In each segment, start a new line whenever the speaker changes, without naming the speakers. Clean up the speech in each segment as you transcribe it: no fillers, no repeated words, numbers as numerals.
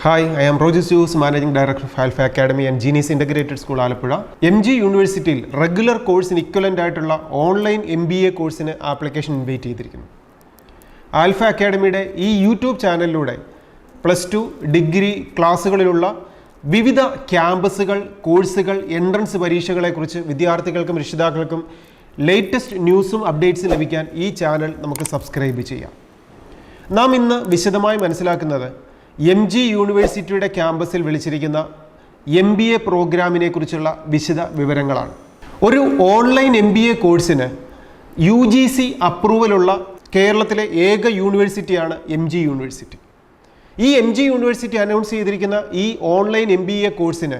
Hi, I am Rojus Hughes, Managing Director of Alpha Academy and Genius Integrated School, Alappuzha. MG University regular course in equivalent ആയിട്ടുള്ള online MBA കോഴ്സിന് application invite ചെയ്തിരിക്കുന്നു. Alpha അക്കാഡമിയുടെ ഈ YouTube ചാനലിലൂടെ +2 degree ക്ലാസ്സുകളിലുള്ള വിവിധ ക്യാമ്പസുകൾ, കോഴ്സുകൾ, entrance പരീക്ഷകളെക്കുറിച്ച് വിദ്യാർത്ഥികൾക്കും രക്ഷിതാക്കൾക്കും latest ന്യൂസും അപ്ഡേറ്റ്സും ലഭിക്കാൻ ഈ ചാനൽ നമുക്ക് സബ്സ്ക്രൈബ് ചെയ്യാം. നാം ഇന്ന് വിശദമായി മനസ്സിലാക്കുന്നത് MG യൂണിവേഴ്സിറ്റിയുടെ ക്യാമ്പസിൽ വിളിച്ചിരിക്കുന്ന MBA പ്രോഗ്രാമിനെ കുറിച്ചുള്ള വിശദ വിവരങ്ങളാണ്. ഒരു ഓൺലൈൻ MBA കോഴ്സിന് UGC അപ്രൂവലുള്ള കേരളത്തിലെ ഏക യൂണിവേഴ്സിറ്റിയാണ് MG യൂണിവേഴ്സിറ്റി. ഈ MG യൂണിവേഴ്സിറ്റി അനൗൺസ് ചെയ്തിരിക്കുന്ന ഈ ഓൺലൈൻ MBA കോഴ്സിന്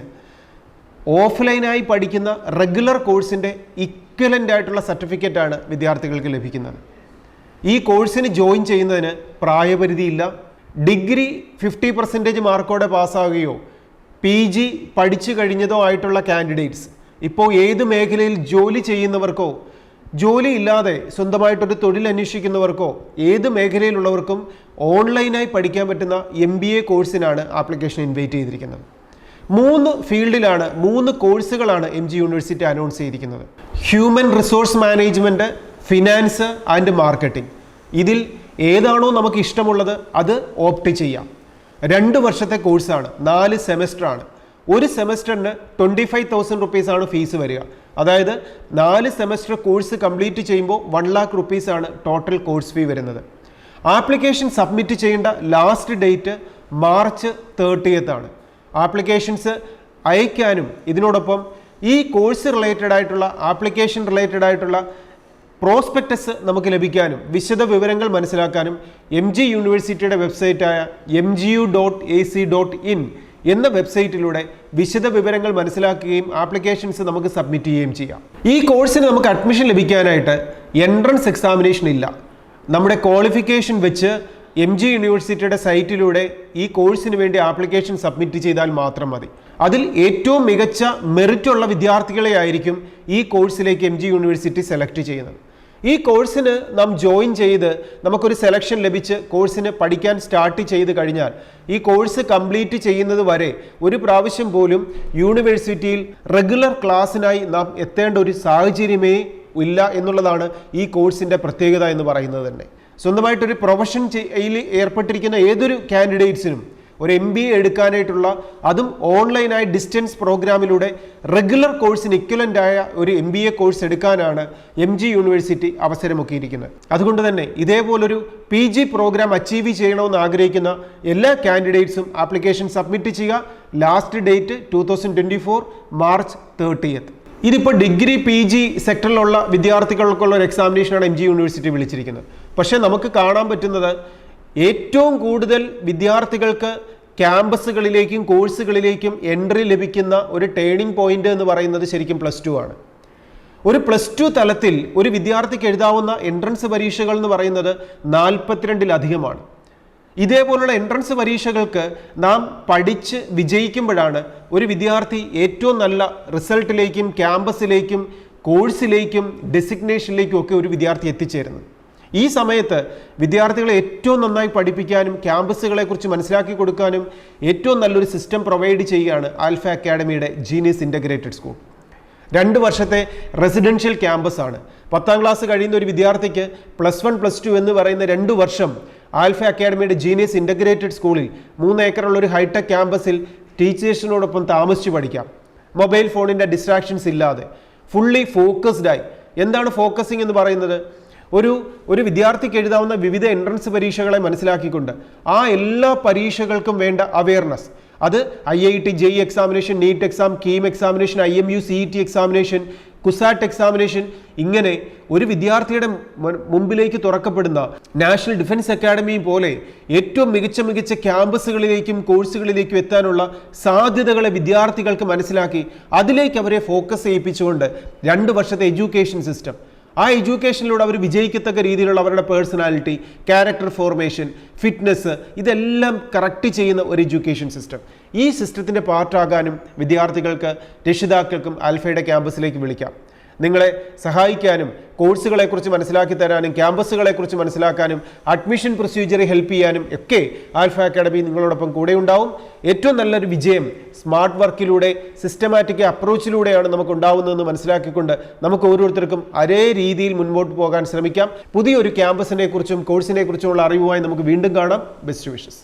ഓഫ്ലൈനായി പഠിക്കുന്ന റെഗുലർ കോഴ്സിൻ്റെ ഇക്വലൻ്റ് ആയിട്ടുള്ള സർട്ടിഫിക്കറ്റാണ് വിദ്യാർത്ഥികൾക്ക് ലഭിക്കുന്നത്. ഈ കോഴ്സിന് ജോയിൻ ചെയ്യുന്നതിന് പ്രായപരിധിയില്ല. ഡിഗ്രി 50% മാർക്കോടെ പാസ്സാവുകയോ PG പഠിച്ചു കഴിഞ്ഞതോ ആയിട്ടുള്ള കാൻഡിഡേറ്റ്സ്, ഇപ്പോൾ ഏത് മേഖലയിൽ ജോലി ചെയ്യുന്നവർക്കോ ജോലി ഇല്ലാതെ സ്വന്തമായിട്ടൊരു തൊഴിൽ അന്വേഷിക്കുന്നവർക്കോ ഏത് മേഖലയിലുള്ളവർക്കും ഓൺലൈനായി പഠിക്കാൻ പറ്റുന്ന MBA കോഴ്സിനാണ് ആപ്ലിക്കേഷൻ ഇൻവൈറ്റ് ചെയ്തിരിക്കുന്നത്. 3 ഫീൽഡിലാണ് 3 കോഴ്സുകളാണ് MG യൂണിവേഴ്സിറ്റി അനൗൺസ് ചെയ്തിരിക്കുന്നത്. Human resource management, finance and marketing. ഇതിൽ ഏതാണോ നമുക്ക് ഇഷ്ടമുള്ളത് അത് ഓപ്റ്റ് ചെയ്യാം. 2 വർഷത്തെ കോഴ്സാണ്, 4 സെമസ്റ്ററാണ്. ഒരു സെമസ്റ്ററിന് 25,000 റുപ്പീസാണ് ഫീസ് വരിക. അതായത് 4 സെമസ്റ്റർ കോഴ്സ് കംപ്ലീറ്റ് ചെയ്യുമ്പോൾ 1 lakh റുപ്പീസാണ് ടോട്ടൽ കോഴ്സ് ഫീ വരുന്നത്. ആപ്ലിക്കേഷൻ സബ്മിറ്റ് ചെയ്യേണ്ട ലാസ്റ്റ് ഡേറ്റ് മാർച്ച് 30th ആണ്. ആപ്ലിക്കേഷൻസ് അയക്കാനും ഇതിനോടൊപ്പം ഈ കോഴ്സ് റിലേറ്റഡ് ആയിട്ടുള്ള ആപ്ലിക്കേഷൻ റിലേറ്റഡ് ആയിട്ടുള്ള പ്രോസ്പെക്ടസ് നമുക്ക് ലഭിക്കാനും വിശദ വിവരങ്ങൾ മനസ്സിലാക്കാനും MG യൂണിവേഴ്സിറ്റിയുടെ വെബ്സൈറ്റായ mgu.ac.in എന്ന വെബ്സൈറ്റിലൂടെ വിശദ വിവരങ്ങൾ മനസ്സിലാക്കുകയും ആപ്ലിക്കേഷൻസ് നമുക്ക് സബ്മിറ്റ് ചെയ്യുകയും ചെയ്യാം. ഈ കോഴ്സിന് നമുക്ക് അഡ്മിഷൻ ലഭിക്കാനായിട്ട് എൻട്രൻസ് എക്സാമിനേഷൻ ഇല്ല. നമ്മുടെ ക്വാളിഫിക്കേഷൻ വെച്ച് MG യൂണിവേഴ്സിറ്റിയുടെ സൈറ്റിലൂടെ ഈ കോഴ്സിന് വേണ്ടി ആപ്ലിക്കേഷൻ സബ്മിറ്റ് ചെയ്താൽ മാത്രം മതി. അതിൽ ഏറ്റവും മികച്ച മെറിറ്റുള്ള വിദ്യാർത്ഥികളെ ആയിരിക്കും ഈ കോഴ്സിലേക്ക് MG യൂണിവേഴ്സിറ്റി സെലക്ട് ചെയ്യുന്നത്. ഈ കോഴ്സിന് നാം ജോയിൻ ചെയ്ത് നമുക്കൊരു സെലക്ഷൻ ലഭിച്ച് കോഴ്സിന് പഠിക്കാൻ സ്റ്റാർട്ട് ചെയ്ത് കഴിഞ്ഞാൽ ഈ കോഴ്സ് കംപ്ലീറ്റ് ചെയ്യുന്നത് വരെ ഒരു പ്രാവശ്യം പോലും യൂണിവേഴ്സിറ്റിയിൽ റെഗുലർ ക്ലാസ്സിനായി നാം എത്തേണ്ട ഒരു സാഹചര്യമേ ഇല്ല എന്നുള്ളതാണ് ഈ കോഴ്സിൻ്റെ പ്രത്യേകത എന്ന് പറയുന്നത് തന്നെ. സ്വന്തമായിട്ടൊരു പ്രൊഫഷൻ ഏർപ്പെട്ടിരിക്കുന്ന ഏതൊരു കാൻഡിഡേറ്റ്സിനും ഒരു MBA എടുക്കാനായിട്ടുള്ള, അതും ഓൺലൈനായി ഡിസ്റ്റൻസ് പ്രോഗ്രാമിലൂടെ റെഗുലർ കോഴ്സിന് ഇക്വലൻ്റ് ആയ ഒരു MBA കോഴ്സ് എടുക്കാനാണ് MG യൂണിവേഴ്സിറ്റി അവസരമൊക്കെയിരിക്കുന്നത്. അതുകൊണ്ട് തന്നെ ഇതേപോലൊരു PG പ്രോഗ്രാം അച്ചീവ് ചെയ്യണമെന്ന് ആഗ്രഹിക്കുന്ന എല്ലാ കാൻഡിഡേറ്റ്സും ആപ്ലിക്കേഷൻ സബ്മിറ്റ് ചെയ്യുക. Last date 2024 March 30th. ഇതിപ്പോൾ ഡിഗ്രി PG സെക്ടറിലുള്ള വിദ്യാർത്ഥികൾക്കുള്ള ഒരു എക്സാമിനേഷനാണ് MG യൂണിവേഴ്സിറ്റി വിളിച്ചിരിക്കുന്നത്. പക്ഷേ നമുക്ക് കാണാൻ പറ്റുന്നത് ഏറ്റവും കൂടുതൽ വിദ്യാർത്ഥികൾക്ക് ക്യാമ്പസുകളിലേക്കും കോഴ്സുകളിലേക്കും എൻട്രി ലഭിക്കുന്ന ഒരു ടേണിംഗ് പോയിന്റ് എന്ന് പറയുന്നത് ശരിക്കും +2 ആണ്. ഒരു +2 തലത്തിൽ ഒരു വിദ്യാർത്ഥിക്ക് എഴുതാവുന്ന എൻട്രൻസ് പരീക്ഷകൾ എന്ന് പറയുന്നത് 42-ലധികമാണ്. ഇതേപോലുള്ള എൻട്രൻസ് പരീക്ഷകൾക്ക് നാം പഠിച്ച് വിജയിക്കുമ്പോഴാണ് ഒരു വിദ്യാർത്ഥി ഏറ്റവും നല്ല റിസൾട്ടിലേക്കും ക്യാമ്പസിലേക്കും കോഴ്സിലേക്കും ഡെസിഗ്നേഷനിലേക്കും ഒക്കെ ഒരു വിദ്യാർത്ഥി എത്തിച്ചേരുന്നത്. ഈ സമയത്ത് വിദ്യാർത്ഥികളെ ഏറ്റവും നന്നായി പഠിപ്പിക്കാനും ക്യാമ്പസുകളെക്കുറിച്ച് മനസ്സിലാക്കി കൊടുക്കാനും ഏറ്റവും നല്ലൊരു സിസ്റ്റം പ്രൊവൈഡ് ചെയ്യുകയാണ് ആൽഫ അക്കാഡമിയുടെ ജീനിയസ് ഇൻ്റഗ്രേറ്റഡ് സ്കൂൾ. 2 വർഷത്തെ റെസിഡൻഷ്യൽ ക്യാമ്പസാണ്. 10ാം ക്ലാസ് കഴിയുന്ന ഒരു വിദ്യാർത്ഥിക്ക് +1 +2 എന്ന് പറയുന്ന 2 വർഷം ആൽഫ അക്കാഡമിയുടെ ജീനിയസ് ഇൻ്റഗ്രേറ്റഡ് സ്കൂളിൽ 3 ഏക്കറുള്ള ഒരു ഹൈടെക് ക്യാമ്പസിൽ ടീച്ചേഴ്സിനോടൊപ്പം താമസിച്ച് പഠിക്കാം. മൊബൈൽ ഫോണിൻ്റെ ഡിസ്ട്രാക്ഷൻസ് ഇല്ലാതെ ഫുള്ളി ഫോക്കസ്ഡായി. എന്താണ് ഫോക്കസിങ് എന്ന് പറയുന്നത്? ഒരു വിദ്യാർത്ഥിക്ക് എഴുതാവുന്ന വിവിധ എൻട്രൻസ് പരീക്ഷകളെ മനസ്സിലാക്കിക്കൊണ്ട് ആ എല്ലാ പരീക്ഷകൾക്കും വേണ്ട അവെയർനെസ്, അത് IIT JEE examination, NEET exam, KEAM examination, IMU CET examination, CUSAT examination, ഇങ്ങനെ ഒരു വിദ്യാർത്ഥിയുടെ മുമ്പിലേക്ക് തുറക്കപ്പെടുന്ന നാഷണൽ ഡിഫൻസ് അക്കാഡമി പോലെ ഏറ്റവും മികച്ച ക്യാമ്പസുകളിലേക്കും കോഴ്സുകളിലേക്കും എത്താനുള്ള സാധ്യതകളെ വിദ്യാർത്ഥികൾക്ക് മനസ്സിലാക്കി അതിലേക്ക് അവരെ ഫോക്കസ് ചെയ്യിപ്പിച്ചുകൊണ്ട് 2 വർഷത്തെ എഡ്യൂക്കേഷൻ സിസ്റ്റം, ആ എഡ്യൂക്കേഷനിലൂടെ അവർ വിജയിക്കത്തക്ക രീതിയിലുള്ള അവരുടെ പേഴ്സണാലിറ്റി, ക്യാരക്ടർ ഫോർമേഷൻ, ഫിറ്റ്നസ്, ഇതെല്ലാം കറക്റ്റ് ചെയ്യുന്ന ഒരു എഡ്യൂക്കേഷൻ സിസ്റ്റം. ഈ സിസ്റ്റത്തിൻ്റെ പാർട്ടാകാനും വിദ്യാർത്ഥികൾക്ക് രക്ഷിതാക്കൾക്കും ആൽഫയുടെ ക്യാമ്പസിലേക്ക് വിളിക്കാം. നിങ്ങളെ സഹായിക്കാനും കോഴ്സുകളെക്കുറിച്ച് മനസ്സിലാക്കി തരാനും ക്യാമ്പസുകളെക്കുറിച്ച് മനസ്സിലാക്കാനും അഡ്മിഷൻ പ്രൊസീജിയറെ ഹെൽപ്പ് ചെയ്യാനും ഒക്കെ ആൽഫ അക്കാഡമി നിങ്ങളോടൊപ്പം കൂടെ ഉണ്ടാവും. ഏറ്റവും നല്ലൊരു വിജയം സ്മാർട്ട് വർക്കിലൂടെ സിസ്റ്റമാറ്റിക് അപ്രോച്ചിലൂടെയാണ് നമുക്ക് ഉണ്ടാവുന്നതെന്ന് മനസ്സിലാക്കിക്കൊണ്ട് നമുക്ക് ഓരോരുത്തർക്കും അതേ രീതിയിൽ മുൻപോട്ട് പോകാൻ ശ്രമിക്കാം. പുതിയൊരു ക്യാമ്പസിനെ കുറിച്ചും കോഴ്സിനെ കുറിച്ചുമുള്ള അറിവുമായി നമുക്ക് വീണ്ടും കാണാം. Best wishes.